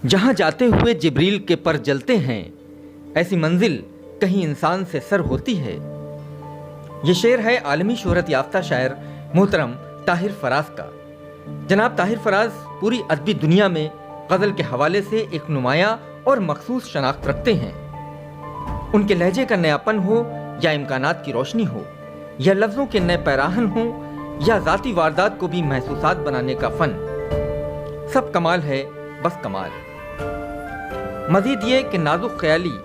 جہاں جاتے ہوئے جبریل کے پر جلتے ہیں، ایسی منزل کہیں انسان سے سر ہوتی ہے۔ یہ شعر ہے عالمی شہرت یافتہ شاعر محترم طاہر فراز کا۔ جناب طاہر فراز پوری ادبی دنیا میں غزل کے حوالے سے ایک نمایاں اور مخصوص شناخت رکھتے ہیں۔ ان کے لہجے کا نیاپن ہو یا امکانات کی روشنی ہو، یا لفظوں کے نئے پیراہن ہوں، یا ذاتی واردات کو بھی محسوسات بنانے کا فن، سب کمال ہے، بس کمال۔ مزید یہ کہ نازک خیالی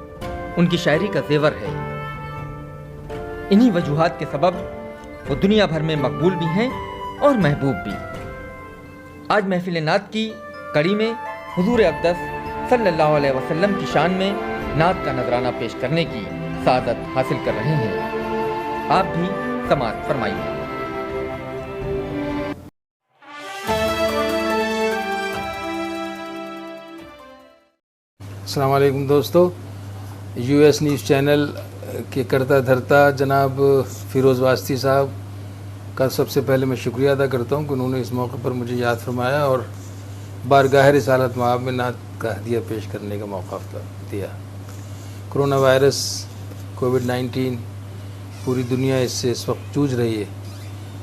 ان کی شاعری کا زیور ہے۔ انہی وجوہات کے سبب وہ دنیا بھر میں مقبول بھی ہیں اور محبوب بھی۔ آج محفل نعت کی کڑی میں حضور اقدس صلی اللہ علیہ وسلم کی شان میں نعت کا نذرانہ پیش کرنے کی سعادت حاصل کر رہے ہیں۔ آپ بھی سماعت فرمائیے۔ السلام علیکم دوستو، یو ایس نیوز چینل کے کرتا دھرتا جناب فیروز واسطی صاحب کا سب سے پہلے میں شکریہ ادا کرتا ہوں کہ انہوں نے اس موقع پر مجھے یاد فرمایا اور بارگاہ رسالت مآب میں نعت کا ہدیہ پیش کرنے کا موقع دیا۔ کرونا وائرس کووڈ-19 پوری دنیا اس سے اس وقت جوجھ رہی ہے۔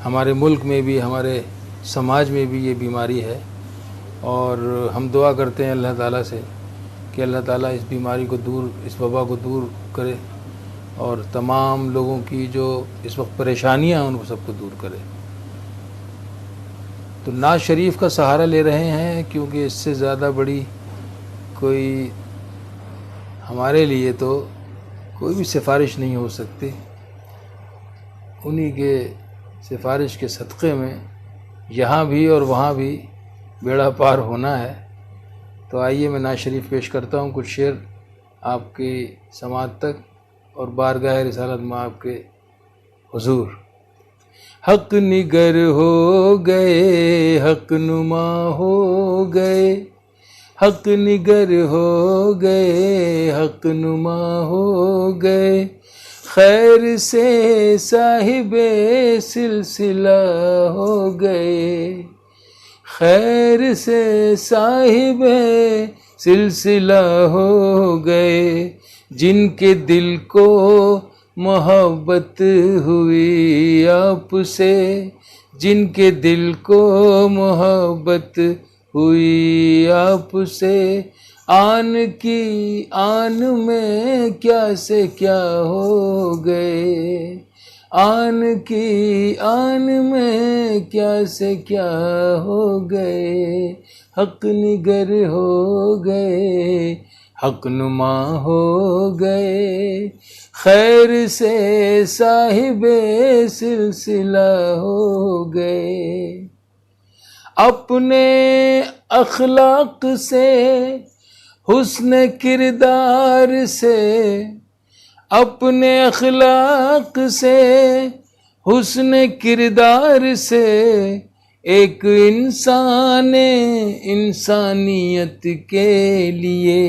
ہمارے ملک میں بھی، ہمارے سماج میں بھی یہ بیماری ہے، اور ہم دعا کرتے ہیں اللہ تعالیٰ سے کہ اللہ تعالیٰ اس بیماری کو دور، اس وبا کو دور کرے، اور تمام لوگوں کی جو اس وقت پریشانیاں ہیں ان کو سب کو دور کرے۔ تو نعت شریف کا سہارا لے رہے ہیں، کیونکہ اس سے زیادہ بڑی کوئی ہمارے لیے تو کوئی بھی سفارش نہیں ہو سکتی۔ انہی کے سفارش کے صدقے میں یہاں بھی اور وہاں بھی بیڑا پار ہونا ہے۔ تو آئیے میں نعت شریف پیش کرتا ہوں، کچھ شعر آپ کی سماعت تک اور بارگاہ رسالت مآب کے حضور۔ حق نگر ہو گئے، حق نما ہو گئے، حق نگر ہو گئے، حق نما ہو گئے، خیر سے صاحب سلسلہ ہو گئے، خیر سے صاحب سلسلہ ہو گئے، جن کے دل کو محبت ہوئی آپ سے، جن کے دل کو محبت ہوئی آپ سے، آن کی آن میں کیا سے کیا ہو گئے، آن کی آن میں کیا سے کیا ہو گئے، حق نگر ہو گئے، حق نما ہو گئے، خیر سے صاحب سلسلہ ہو گئے۔ اپنے اخلاق سے، حسن کردار سے، اپنے اخلاق سے، حسن کردار سے، ایک انسان انسانیت کے لیے،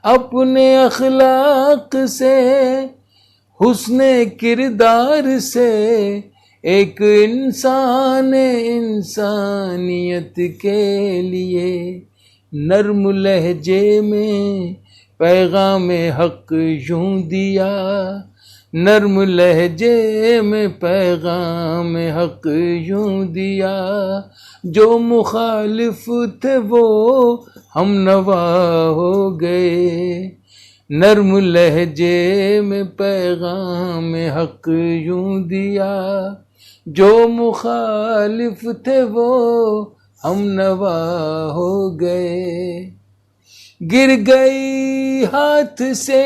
اپنے اخلاق سے، حسن کردار سے، ایک انسان انسانیت کے لیے، نرم لہجے میں پیغام حق یوں دیا، نرم لہجے میں پیغام حق یوں دیا، جو مخالف تھے وہ ہم نوا ہو گئے، نرم لہجے میں پیغام حق یوں دیا، جو مخالف تھے وہ ہم نوا ہو گئے، گر گئی ہاتھ سے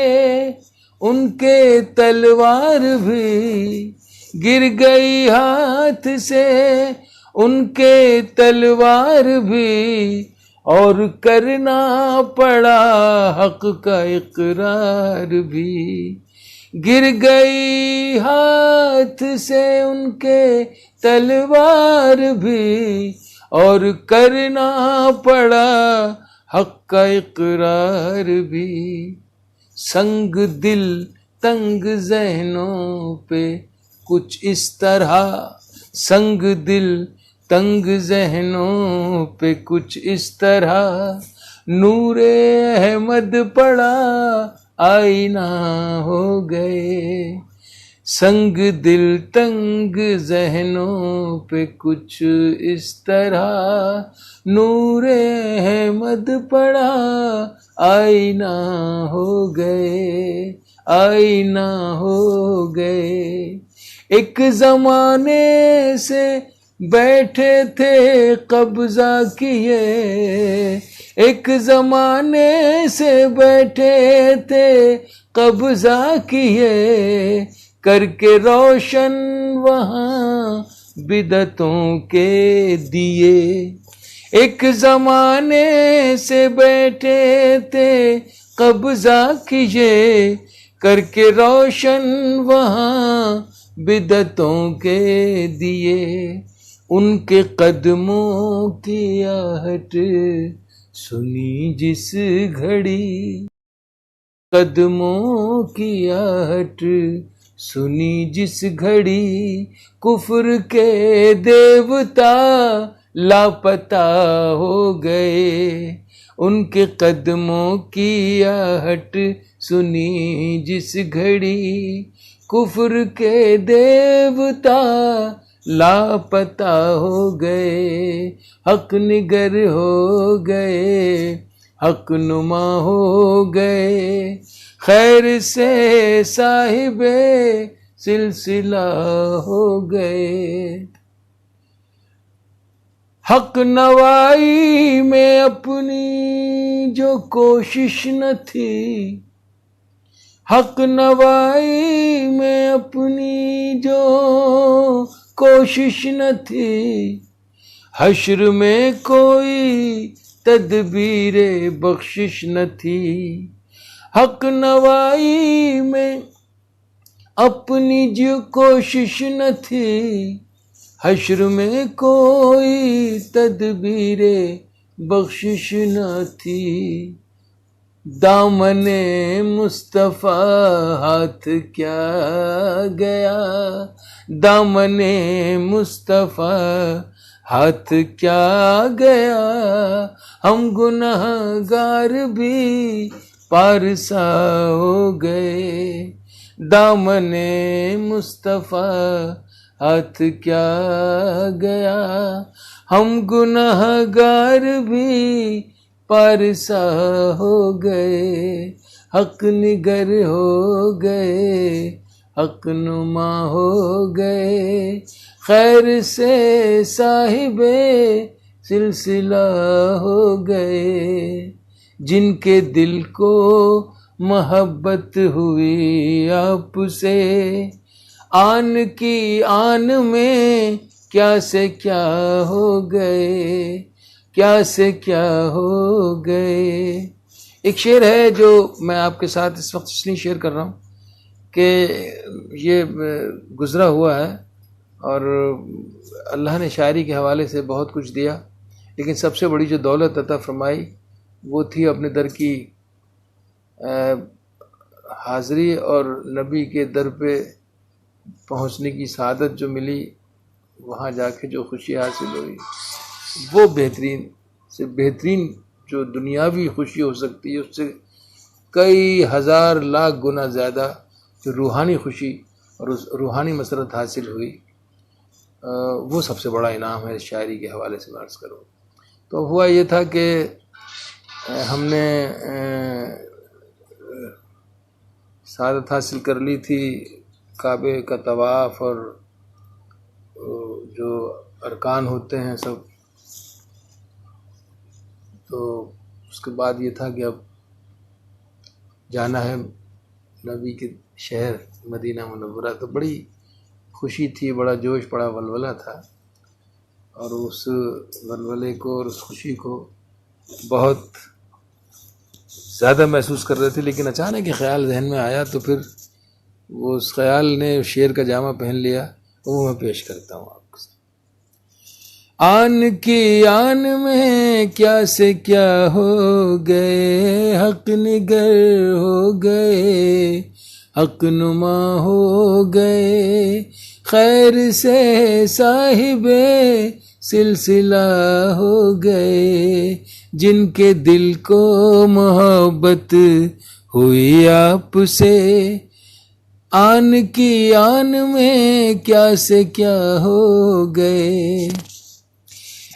ان کے تلوار بھی، گر گئی ہاتھ سے ان کے تلوار بھی، اور کرنا پڑا حق کا اقرار بھی، گر گئی ہاتھ سے ان کے تلوار بھی، اور کرنا پڑا حق کا اقرار بھی، سنگ دل تنگ ذہنوں پہ کچھ اس طرح، سنگ دل تنگ ذہنوں پہ کچھ اس طرح نور احمد پڑا آئینہ ہو گئے، سنگ دل تنگ ذہنوں پہ کچھ اس طرح، نور احمد پڑا آئینہ ہو گئے، آئینہ ہو گئے۔ ایک زمانے سے بیٹھے تھے قبضہ کیے، ایک زمانے سے بیٹھے تھے قبضہ کیے، کر کے روشن وہاں بدعتوں کے دیے۔ ایک زمانے سے بیٹھے تھے قبضہ کیے، کر کے روشن وہاں بدعتوں کے دیے۔ ان کے قدموں کی آہٹ سنی جس گھڑی، قدموں کی آہٹ سنی جس گھڑی، کفر کے دیوتا لاپتہ ہو گئے۔ ان کے قدموں کی آہٹ سنی جس گھڑی، کفر کے دیوتا لاپتہ ہو گئے، حق نگر ہو گئے، حق نما ہو گئے، خیر سے صاحب سلسلہ ہو گئے۔ حق نوائی میں اپنی جو کوشش نہ تھی، حق نوائی میں اپنی جو کوشش نہ تھی، حشر میں کوئی تدبیر بخشش نہ تھی۔ حق نوائی میں اپنی جو کوشش نہ تھی، حشر میں کوئی تدبیر بخشش نہ تھی۔ دامن مصطفیٰ ہاتھ کیا گیا، دامن مصطفیٰ ہاتھ کیا گیا، ہم گناہ گار بھی پارسا ہو گئے۔ دامن مصطفیٰ ہاتھ کیا گیا، ہم گناہ گار بھی پارسا ہو گئے، حق نگر ہو گئے، حق نما ہو گئے، خیر سے صاحب سلسلہ ہو گئے۔ جن کے دل کو محبت ہوئی آپ سے، آن کی آن میں کیا سے کیا ہو گئے، کیا سے کیا ہو گئے۔ ایک شعر ہے جو میں آپ کے ساتھ اس وقت اس لیے شیئر کر رہا ہوں کہ یہ گزرا ہوا ہے، اور اللہ نے شاعری کے حوالے سے بہت کچھ دیا، لیکن سب سے بڑی جو دولت عطا فرمائی وہ تھی اپنے در کی حاضری اور نبی کے در پہ پہنچنے کی سعادت جو ملی، وہاں جا کے جو خوشی حاصل ہوئی، وہ بہترین سے بہترین جو دنیاوی خوشی ہو سکتی ہے، اس سے کئی ہزار لاکھ گنا زیادہ جو روحانی خوشی اور اس روحانی مسرت حاصل ہوئی، وہ سب سے بڑا انعام ہے شاعری کے حوالے سے میں عرض کروں۔ تو ہوا یہ تھا کہ ہم نے سعادت حاصل کر لی تھی کعبے کا طواف اور جو ارکان ہوتے ہیں سب، تو اس کے بعد یہ تھا کہ اب جانا ہے نبی کے شہر مدینہ منورہ۔ تو بڑی خوشی تھی، بڑا جوش، بڑا ولولہ تھا، اور اس ولولے کو اور اس خوشی کو بہت زیادہ محسوس کر رہے تھے، لیکن اچانک یہ خیال ذہن میں آیا تو پھر وہ اس خیال نے شعر کا جامہ پہن لیا، وہ میں پیش کرتا ہوں آپ کو۔ آن کی آن میں کیا سے کیا ہو گئے، حق نگر ہو گئے، حق نما ہو گئے، خیر سے صاحب سلسلہ ہو گئے، جن کے دل کو محبت ہوئی آپ سے، آن کی آن میں کیا سے کیا ہو گئے۔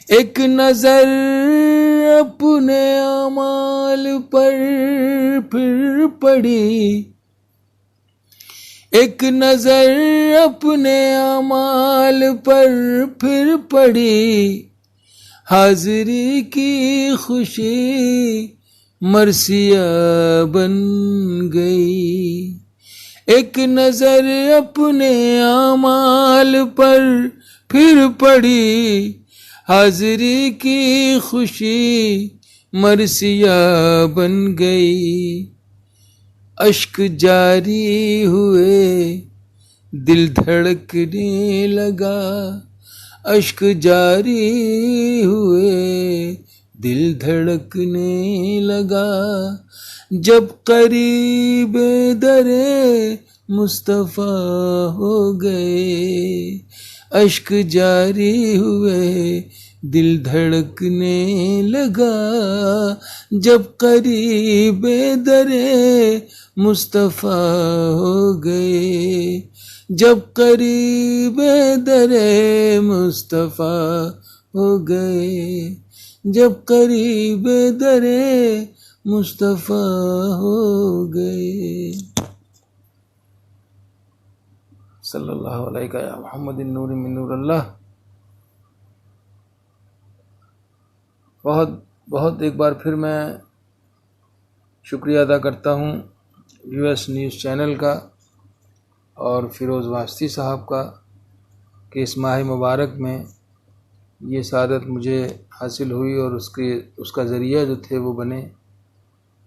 ایک نظر اپنے اعمال پر پھر پڑی، ایک نظر اپنے اعمال پر پھر پڑی، حاضری کی خوشی مرثیہ بن گئی۔ ایک نظر اپنے اعمال پر پھر پڑی، حاضری کی خوشی مرثیہ بن گئی۔ اشک جاری ہوئے دل دھڑکنے لگا، اشک جاری ہوئے دل دھڑکنے لگا، جب قریب در مصطفیٰ ہو گئے۔ اشک جاری ہوئے دل دھڑکنے لگا، جب قریب در مصطفیٰ ہو گئے، جب قریب در مصطفیٰ ہو گئے، جب قریب در مصطفیٰ ہو گئے۔ صلی اللہ علیہ یا محمد النور من نور اللہ۔ بہت ایک بار پھر میں شکریہ ادا کرتا ہوں US نیوز چینل کا اور فیروز واسطی صاحب کا کہ اس ماہ مبارک میں یہ سعادت مجھے حاصل ہوئی اور اس کا ذریعہ جو تھے وہ بنے۔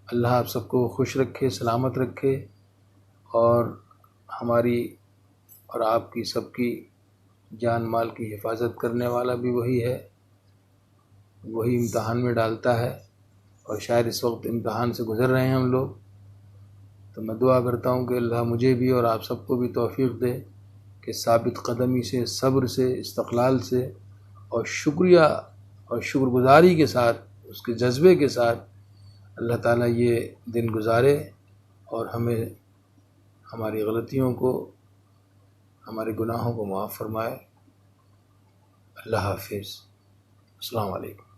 اللہ آپ سب کو خوش رکھے، سلامت رکھے، اور ہماری اور آپ کی سب کی جان مال کی حفاظت کرنے والا بھی وہی ہے، وہی امتحان میں ڈالتا ہے، اور شاید اس وقت امتحان سے گزر رہے ہیں ہم لوگ۔ تو میں دعا کرتا ہوں کہ اللہ مجھے بھی اور آپ سب کو بھی توفیق دے کہ ثابت قدمی سے، صبر سے، استقلال سے اور شکریہ اور شکر گزاری کے ساتھ، اس کے جذبے کے ساتھ اللہ تعالیٰ یہ دن گزارے اور ہمیں ہماری غلطیوں کو، ہمارے گناہوں کو معاف فرمائے۔ اللہ حافظ۔ السلام علیکم۔